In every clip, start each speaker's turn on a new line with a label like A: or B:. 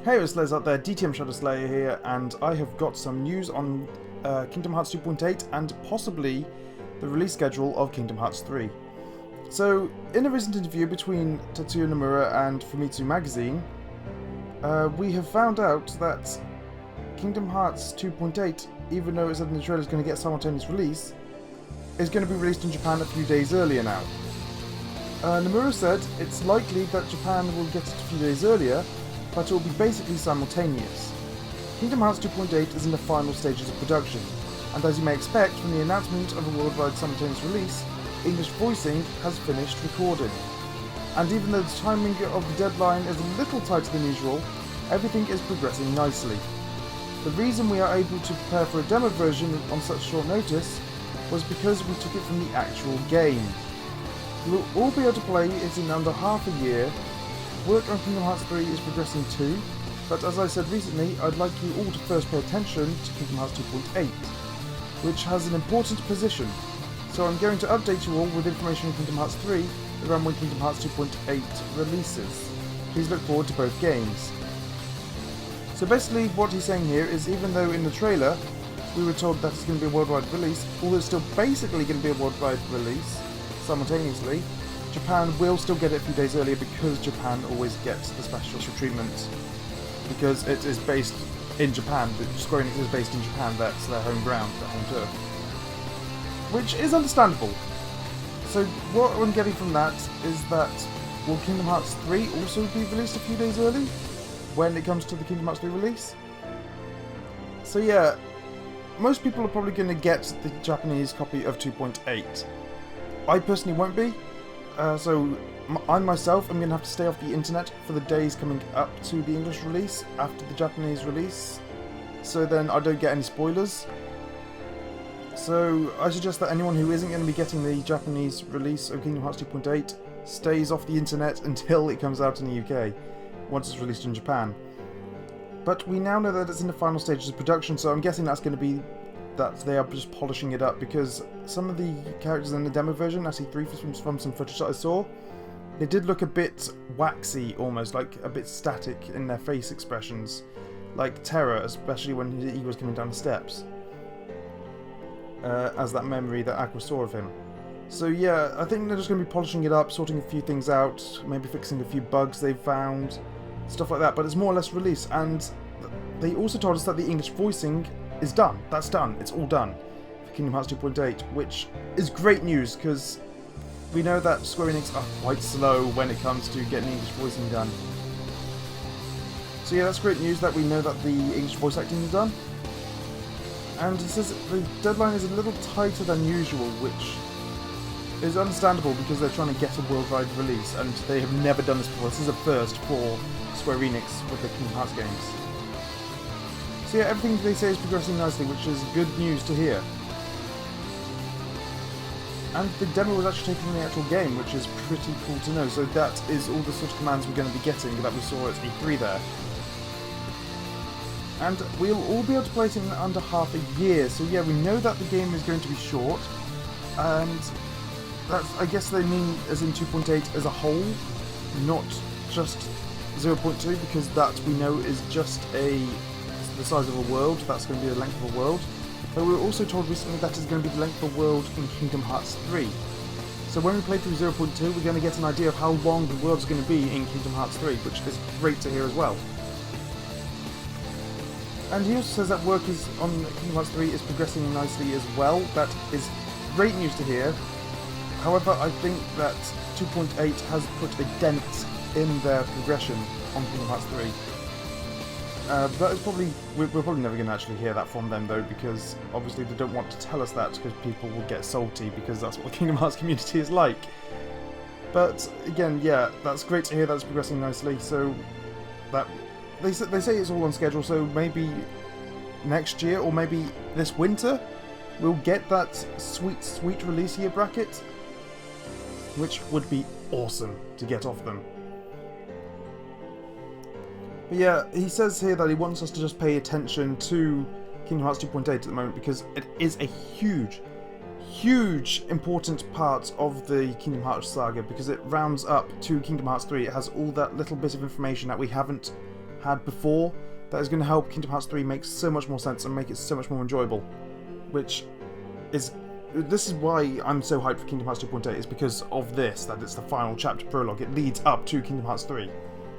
A: Hey, it's Les out there, DTM Shadow Slayer here, and I have got some news on Kingdom Hearts 2.8 and possibly the release schedule of Kingdom Hearts 3. So, in a recent interview between Tetsuya Nomura and Famitsu Magazine, we have found out that Kingdom Hearts 2.8, even though it said in the trailer is going to get simultaneous release, is going to be released in Japan a few days earlier now. Nomura said it's likely that Japan will get it a few days earlier, but it will be basically simultaneous. Kingdom Hearts 2.8 is in the final stages of production, and as you may expect from the announcement of a worldwide simultaneous release, English voicing has finished recording. And even though the timing of the deadline is a little tighter than usual, everything is progressing nicely. The reason we are able to prepare for a demo version on such short notice was because we took it from the actual game. We'll all be able to play it in under half a year. Work on Kingdom Hearts 3 is progressing too, but as I said recently, I'd like you all to first pay attention to Kingdom Hearts 2.8, which has an important position, so I'm going to update you all with information on Kingdom Hearts 3 around when Kingdom Hearts 2.8 releases. Please look forward to both games. So basically what he's saying here is, even though in the trailer we were told that it's going to be a worldwide release, although it's still basically going to be a worldwide release simultaneously, Japan will still get it a few days earlier because Japan always gets the special treatment. Because it is based in Japan, Square Enix is based in Japan, that's their home ground, their home turf. Which is understandable. So what I'm getting from that is that, will Kingdom Hearts 3 also be released a few days early when it comes to the Kingdom Hearts 3 release? So yeah, most people are probably going to get the Japanese copy of 2.8. I personally won't be. So I myself am going to have to stay off the internet for the days coming up to the English release after the Japanese release, so then I don't get any spoilers. So I suggest that anyone who isn't going to be getting the Japanese release of Kingdom Hearts 2.8 stays off the internet until it comes out in the UK, once it's released in Japan. But we now know that it's in the final stages of production, so I'm guessing that's going to be that they are just polishing it up, because some of the characters in the demo version, actually from some footage that I saw, they did look a bit waxy, almost like a bit static in their face expressions, like Terra, especially when he was coming down the steps, as that memory that Aqua saw of him. So yeah, I think they're just going to be polishing it up, sorting a few things out, maybe fixing a few bugs they've found, stuff like that, but it's more or less released. And they also told us that the English voicing is done. That's done. It's all done for Kingdom Hearts 2.8, which is great news, because we know that Square Enix are quite slow when it comes to getting English voicing done. So yeah, that's great news that we know that the English voice acting is done. And it says the deadline is a little tighter than usual, which is understandable because they're trying to get a worldwide release, and they have never done this before. This is a first for Square Enix with the Kingdom Hearts games. So yeah, everything they say is progressing nicely, which is good news to hear. And the demo was actually taken from the actual game, which is pretty cool to know. So that is all the sort of commands we're going to be getting that we saw at E3 there. And we'll all be able to play it in under half a year. So yeah, we know that the game is going to be short. And that's, I guess they mean as in 2.8 as a whole, not just 0.2, because that we know is just the size of a world. That's going to be the length of a world. But we were also told recently that is going to be the length of a world in Kingdom Hearts 3. So when we play through 0.2, we're going to get an idea of how long the world's going to be in Kingdom Hearts 3, which is great to hear as well. And he also says that work on Kingdom Hearts 3 is progressing nicely as well. That is great news to hear. However, I think that 2.8 has put a dent in their progression on Kingdom Hearts 3. That is probably, we're probably never going to actually hear that from them though, because obviously they don't want to tell us that, because people will get salty, because that's what the Kingdom Hearts community is like. But again, yeah, that's great to hear that it's progressing nicely. So that they say it's all on schedule, so maybe next year or maybe this winter we'll get that sweet release year bracket, which would be awesome to get off them. But yeah, he says here that he wants us to just pay attention to Kingdom Hearts 2.8 at the moment, because it is a huge important part of the Kingdom Hearts saga, because it rounds up to Kingdom Hearts 3. It has all that little bit of information that we haven't had before that is going to help Kingdom Hearts 3 make so much more sense and make it so much more enjoyable. Which is... This is why I'm so hyped for Kingdom Hearts 2.8, is because of this, that it's the final chapter prologue. It leads up to Kingdom Hearts 3.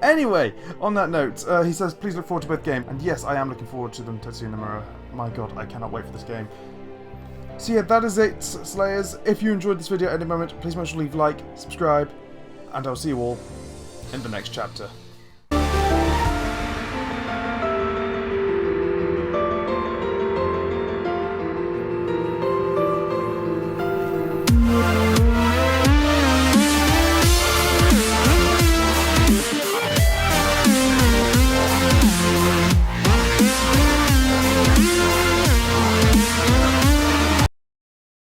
A: Anyway, on that note, he says, please look forward to both games. And yes, I am looking forward to them, Tetsuya Nomura. My god, I cannot wait for this game. So yeah, that is it, Slayers. If you enjoyed this video at any moment, please make sure to leave a like, subscribe, and I'll see you all in the next chapter.